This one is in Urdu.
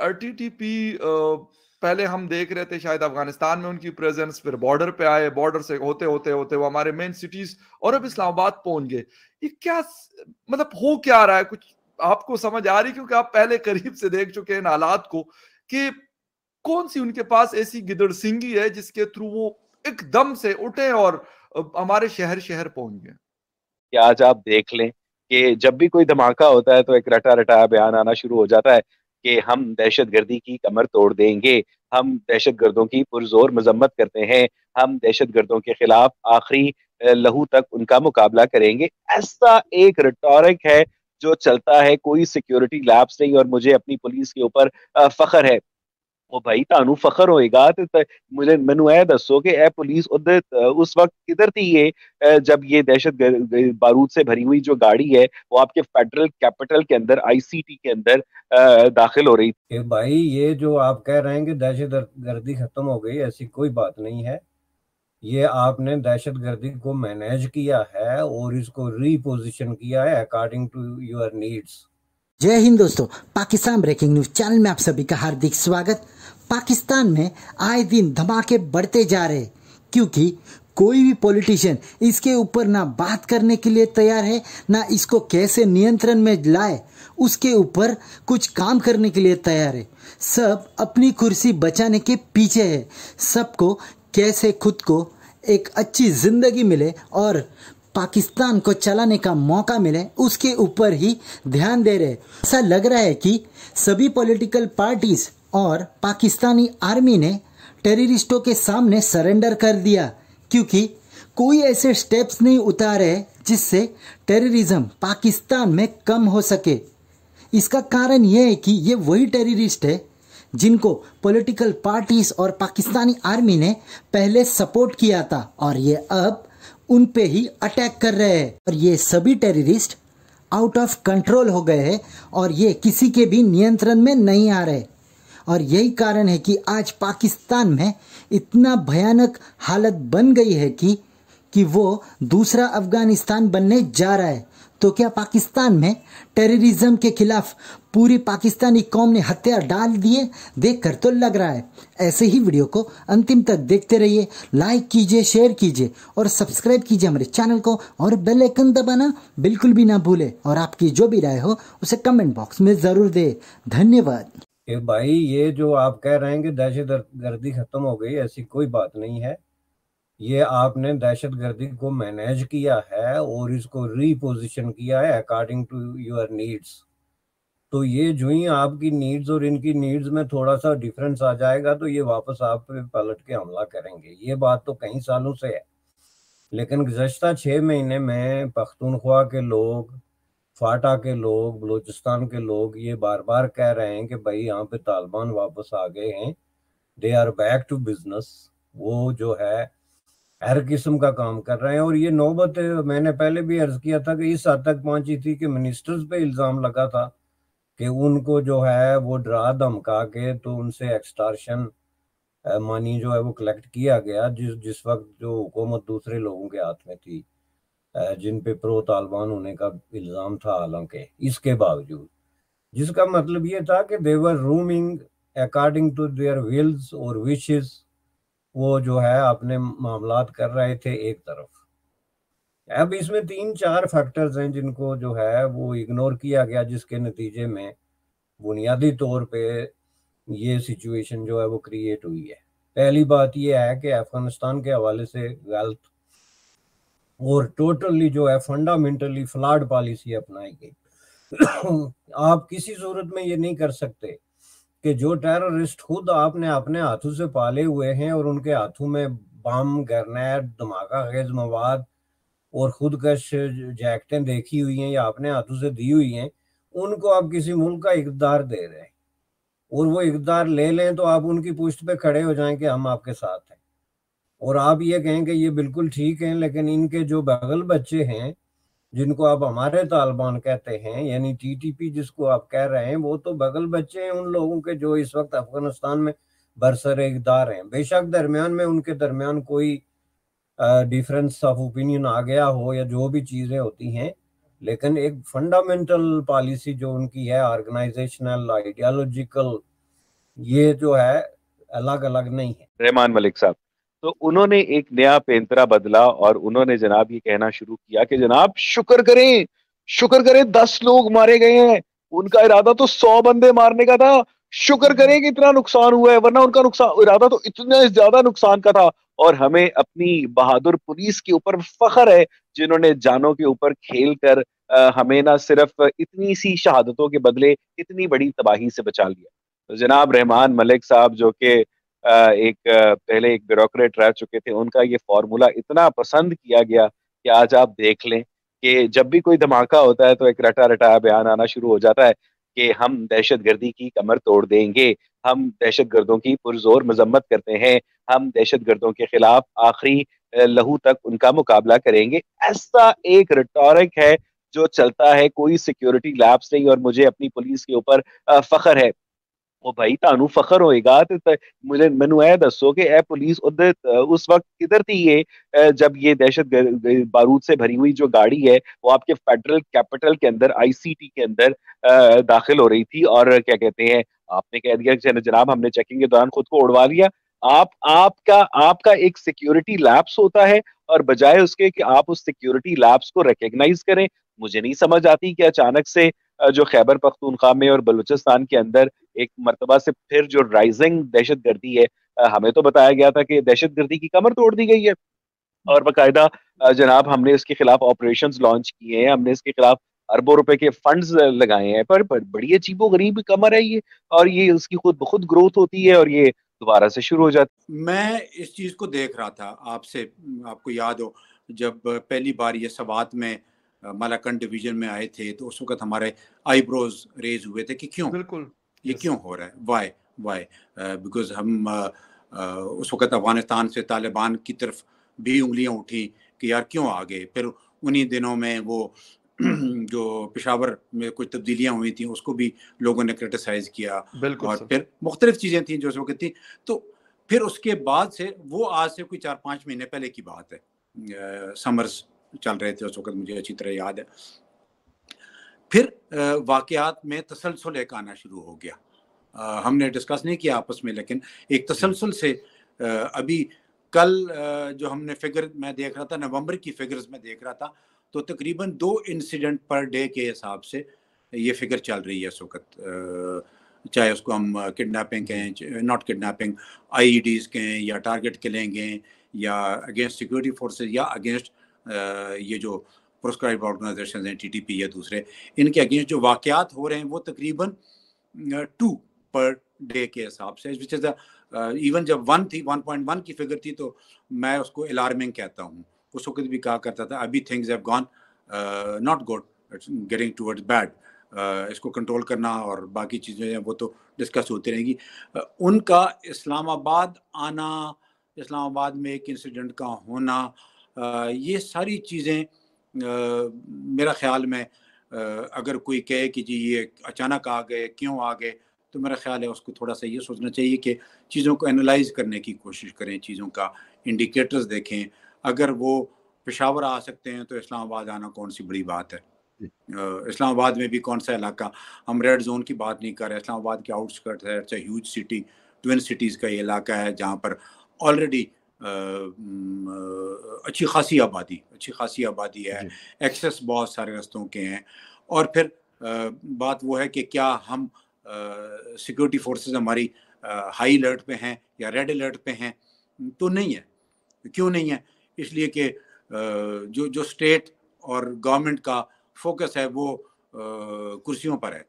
RTTP پہلے ہم دیکھ رہے تھے شاید افغانستان میں ان کی پریزنس، پھر بارڈر پہ آئے، بارڈر سے ہوتے ہوتے ہوتے وہ ہمارے مین سٹیز اور اب اسلام آباد پہنچ گئے. یہ کیا مطلب ہو کیا رہا ہے؟ کچھ آپ کو سمجھ آ رہی؟ کیونکہ آپ پہلے قریب سے دیکھ چکے ہیں حالات کو کہ کون سی ان کے پاس ایسی گدڑ سنگی ہے جس کے تھرو وہ ایک دم سے اٹھے اور ہمارے شہر شہر پہنچ گئے. کہ آج آپ دیکھ لیں کہ جب بھی کوئی دھماکہ ہوتا ہے تو ایک رٹا رٹایا بیان آنا شروع ہو جاتا ہے کہ ہم دہشت گردی کی کمر توڑ دیں گے، ہم دہشت گردوں کی پرزور مذمت کرتے ہیں، ہم دہشت گردوں کے خلاف آخری لہو تک ان کا مقابلہ کریں گے. ایسا ایک ریٹورک ہے جو چلتا ہے، کوئی سیکیورٹی لیبس نہیں. اور مجھے اپنی پولیس کے اوپر فخر ہے. وہ بھائی تانوں فخر ہوئے گا تو مجھے مینو اے دسو کہ اے پولیس اس وقت کدھر تھی یہ جب یہ دہشت بارود سے بھری ہوئی جو گاڑی ہے وہ آپ کے فیڈرل کیپٹل کے اندر ICT کے اندر داخل ہو رہی تھی. کہ بھائی یہ جو آپ کہہ رہے ہیں کہ دہشت گردی ختم ہو گئی، ایسی کوئی بات نہیں ہے. یہ آپ نے دہشت گردی کو مینیج کیا ہے اور اس کو ری پوزیشن کیا ہے اکارڈنگ ٹو یور نیڈس. جے ہند دوستو، پاکستان بریکنگ نیوز چینل میں آپ سبھی کا ہاردک سواگت. پاکستان میں آئے دن دھماکے بڑھتے جا رہے کیونکہ کوئی بھی پولیٹیشین اس کے اوپر نہ بات کرنے کے لیے تیار ہے، نہ اس کو کیسے نینترن میں لائے اس کے اوپر کچھ کام کرنے کے لیے تیار ہے. سب اپنی کرسی بچانے کے پیچھے ہے. سب کو کیسے خود کو ایک اچھی زندگی ملے اور پاکستان کو چلانے کا موقع ملے اس کے اوپر ہی دھیان دے رہے. ایسا لگ رہا ہے کہ سبھی پولیٹیکل پارٹیز اور پاکستانی آرمی نے ٹیررسٹوں کے سامنے سرنڈر کر دیا کیونکہ کوئی ایسے سٹیپس نہیں اتارے جس سے ٹیررزم پاکستان میں کم ہو سکے. اس کا کارن یہ ہے کہ یہ وہی ٹیررسٹ ہے جن کو پولیٹیکل پارٹیز اور پاکستانی آرمی نے پہلے سپورٹ کیا تھا اور یہ اب ان پہ ہی اٹیک کر رہے ہیں. اور یہ سبھی ٹیررسٹ آؤٹ آف کنٹرول ہو گئے ہیں اور یہ کسی کے بھی نینترن میں نہیں آ رہے. اور یہی کارن ہے کہ آج پاکستان میں اتنا بھیانک حالت بن گئی ہے کہ وہ دوسرا افغانستان بننے جا رہا ہے. تو کیا پاکستان میں ٹیررزم کے خلاف پوری پاکستانی قوم نے ہتھیار ڈال دیے؟ دیکھ کر تو لگ رہا ہے. ایسے ہی ویڈیو کو انتم تک دیکھتے رہیے، لائک کیجئے، شیئر کیجئے اور سبسکرائب کیجئے ہمارے چینل کو اور بیل آئیکن دبانا بالکل بھی نہ بھولے. اور آپ کی جو بھی رائے ہو اسے کمنٹ باکس میں ضرور دے. دھنیہ واد. کہ بھائی یہ جو آپ کہہ رہے ہیں کہ دہشت گردی ختم ہو گئی، ایسی کوئی بات نہیں ہے. یہ آپ نے دہشت گردی کو مینیج کیا ہے اور اس کو ری پوزیشن کیا ہے اکارڈنگ ٹو یور نیڈس. تو یہ جو ہی آپ کی نیڈز اور ان کی نیڈز میں تھوڑا سا ڈیفرنس آ جائے گا تو یہ واپس آپ پہ پلٹ کے حملہ کریں گے. یہ بات تو کئی سالوں سے ہے، لیکن گزشتہ 6 مہینے میں پختونخوا کے لوگ، فاٹا کے لوگ، بلوچستان کے لوگ یہ بار بار کہہ رہے ہیں کہ بھائی یہاں پہ طالبان واپس آ گئے ہیں، they are back to business. وہ جو ہے ہر قسم کا کام کر رہے ہیں. اور یہ نوبت میں نے پہلے بھی عرض کیا تھا کہ اس حد تک پہنچی تھی کہ منسٹرز پہ الزام لگا تھا کہ ان کو جو ہے وہ ڈرا دھمکا کے تو ان سے ایکسٹارشن منی جو ہے وہ کلیکٹ کیا گیا جس وقت جو حکومت دوسرے لوگوں کے ہاتھ میں تھی جن پہ پرو طالبان ہونے کا الزام تھا. حالانکہ اس کے باوجود جس کا مطلب یہ تھا کہ they were roaming according to their wills اور wishes، وہ جو ہے اپنے معاملات کر رہے تھے ایک طرف. اب اس میں 3-4 فیکٹرز ہیں جن کو جو ہے وہ اگنور کیا گیا، جس کے نتیجے میں بنیادی طور پہ یہ سچویشن جو ہے وہ کریٹ ہوئی ہے. پہلی بات یہ ہے کہ افغانستان کے حوالے سے غلط اور ٹوٹلی جو ہے فنڈامنٹلی فلاڈ پالیسی اپنائی گئی. آپ کسی صورت میں یہ نہیں کر سکتے کہ جو ٹیررسٹ خود آپ نے اپنے ہاتھوں سے پالے ہوئے ہیں اور ان کے ہاتھوں میں بم، گرنیڈ، دھماکہ خیز مواد اور خودکش جیکٹیں دیکھی ہوئی ہیں یا اپنے ہاتھوں سے دی ہوئی ہیں، ان کو آپ کسی ملک کا اقتدار دے رہے ہیں اور وہ اقتدار لے لیں تو آپ ان کی پشت پہ کھڑے ہو جائیں کہ ہم آپ کے ساتھ ہیں اور آپ یہ کہیں کہ یہ بالکل ٹھیک ہیں. لیکن ان کے جو بغل بچے ہیں جن کو آپ ہمارے طالبان کہتے ہیں، یعنی TTP جس کو آپ کہہ رہے ہیں، وہ تو بغل بچے ہیں ان لوگوں کے جو اس وقت افغانستان میں برسر اقتدار ہیں. بے شک درمیان میں ان کے درمیان کوئی ڈیفرنس آف اوپینین آ گیا ہو یا جو بھی چیزیں ہوتی ہیں، لیکن ایک فنڈامنٹل پالیسی جو ان کی ہے، آرگنائزیشنل، آئیڈیالوجیکل یہ جو ہے الگ الگ نہیں ہے. رحمان ملک صاحب تو انہوں نے ایک نیا پینترا بدلا اور انہوں نے جناب یہ کہنا شروع کیا کہ جناب شکر کریں 10 لوگ مارے گئے ہیں, ان کا ارادہ تو 100 بندے مارنے کا تھا, شکر کریں کہ اتنا نقصان ہوا ہے, ورنہ ان کا ارادہ تو اتنا زیادہ نقصان کا تھا. اور ہمیں اپنی بہادر پولیس کے اوپر فخر ہے جنہوں نے جانوں کے اوپر کھیل کر ہمیں نہ صرف اتنی سی شہادتوں کے بدلے اتنی بڑی تباہی سے بچا لیا. تو جناب رحمان ملک صاحب جو کہ پہلے ایک بیوروکریٹ رہ چکے تھے, ان کا یہ فارمولا اتنا پسند کیا گیا کہ آج آپ دیکھ لیں کہ جب بھی کوئی دھماکہ ہوتا ہے تو ایک رٹا رٹایا بیان آنا شروع ہو جاتا ہے کہ ہم دہشت گردی کی کمر توڑ دیں گے, ہم دہشت گردوں کی پرزور مذمت کرتے ہیں, ہم دہشت گردوں کے خلاف آخری لہو تک ان کا مقابلہ کریں گے. ایسا ایک ریٹورک ہے جو چلتا ہے, کوئی سیکیورٹی لیبس نہیں, اور مجھے اپنی پولیس کے اوپر فخر ہے. وہ بھائی تانوں فخر ہوئے گا تو مجھے مینو اے دسو کہ اے پولیس اس وقت کدھر تھی یہ جب یہ دہشت بارود سے بھری ہوئی جو گاڑی ہے وہ آپ کے فیڈرل کیپٹل کے اندر آئی سی ٹی کے اندر داخل ہو رہی تھی, اور کیا کہتے ہیں آپ نے کہہ دیا کہ جناب ہم نے چیکنگ کے دوران خود کو اڑوا لیا. آپ کا ایک سیکیورٹی لیبس ہوتا ہے, اور بجائے اس کے کہ آپ اس سیکیورٹی لیبس کو ریکگنائز کریں, مجھے نہیں سمجھ آتی کہ اچانک سے جو خیبر پختونخوا میں اور بلوچستان کے اندر ایک مرتبہ سے پھر جو رائزنگ دہشت گردی ہے, ہمیں تو بتایا گیا تھا کہ دہشت گردی کی کمر توڑ دی گئی ہے, اور باقاعدہ جناب ہم نے اس کے خلاف آپریشنز لانچ کیے ہیں, ہم نے اس کے خلاف اربوں روپے کے فنڈز لگائے ہیں, پر بڑی عجیب و غریب کمر ہے یہ, اور یہ اس کی خود بخود گروتھ ہوتی ہے اور یہ دوبارہ سے شروع ہو جاتی. میں اس چیز کو دیکھ رہا تھا آپ کو یاد ہو جب پہلی بار یہ سوات میں مالاکنڈ ڈویژن میں آئے تھے تو اس وقت ہمارے آئی بروز ریز ہوئے تھے کہ کیوں بالکل یہ کیوں ہو رہا ہے, وائی بیکاز ہم اس وقت افغانستان سے طالبان کی طرف بھی انگلیاں اٹھی کہ یار کیوں آگے. پھر انہی دنوں میں وہ جو پشاور میں کچھ تبدیلیاں ہوئی تھیں اس کو بھی لوگوں نے کرٹیسائز کیا, اور پھر مختلف چیزیں تھیں جو اس وقت تھیں. تو پھر اس کے بعد سے وہ آج سے کوئی 4-5 مہینے پہلے کی بات ہے, سمرز چل رہے تھے اس وقت, مجھے اچھی طرح یاد ہے. پھر واقعات میں تسلسل ایک آنا شروع ہو گیا, ہم نے ڈسکس نہیں کیا آپس میں, لیکن ایک تسلسل سے ابھی کل جو ہم نے فگر میں دیکھ رہا تھا, نومبر کی فگرز میں دیکھ رہا تھا, تو تقریباً 2 انسیڈنٹ پر ڈے کے حساب سے یہ فگر چل رہی ہے اس وقت, چاہے اس کو ہم کڈنیپنگ کہیں, not kidnapping, I E Ds کہیں, یا ٹارگٹ کلنگ ہیں, یا اگینسٹ سیکورٹی فورسز, یا اگینسٹ یہ جو پروسکرائب آرگنائزیشنز ہیں ٹی ٹی پی یا دوسرے, ان کے اگینسٹ جو واقعات ہو رہے ہیں وہ تقریباً 2 پر ڈے کے حساب سے, which is ایون جب 1 تھی 1.1 کی فگر تھی تو میں اس کو الارمنگ کہتا ہوں, اس وقت بھی کہا کرتا تھا ابھی things have gone not good, it's getting towards bad, اس کو کنٹرول کرنا اور باقی چیزیں ہیں وہ تو ڈسکس ہوتی رہیں گی. ان کا اسلام آباد آنا, اسلام آباد میں ایک انسیڈنٹ کا ہونا, یہ ساری چیزیں میرا خیال میں اگر کوئی کہے کہ جی یہ اچانک آ گئے, کیوں آ گئے, تو میرا خیال ہے اس کو تھوڑا سا یہ سوچنا چاہیے کہ چیزوں کو انالائز کرنے کی کوشش کریں, چیزوں کا انڈیکیٹرز دیکھیں. اگر وہ پشاور آ سکتے ہیں تو اسلام آباد آنا کون سی بڑی بات ہے. اسلام آباد میں بھی کون سا علاقہ, ہم ریڈ زون کی بات نہیں کر رہے, اسلام آباد کے آؤٹ اسکرٹ ہے, it's a huge city, twin cities کا یہ علاقہ ہے جہاں پر آلریڈی اچھی خاصی آبادی ہے, ایکسیس بہت سارے رستوں کے ہیں. اور پھر بات وہ ہے کہ کیا ہم سیکورٹی فورسز ہماری ہائی الرٹ پہ ہیں یا ریڈ الرٹ پہ ہیں, تو نہیں ہے. کیوں نہیں ہے؟ اس لیے کہ جو اسٹیٹ اور گورنمنٹ کا فوکس ہے وہ کرسیوں پر ہے,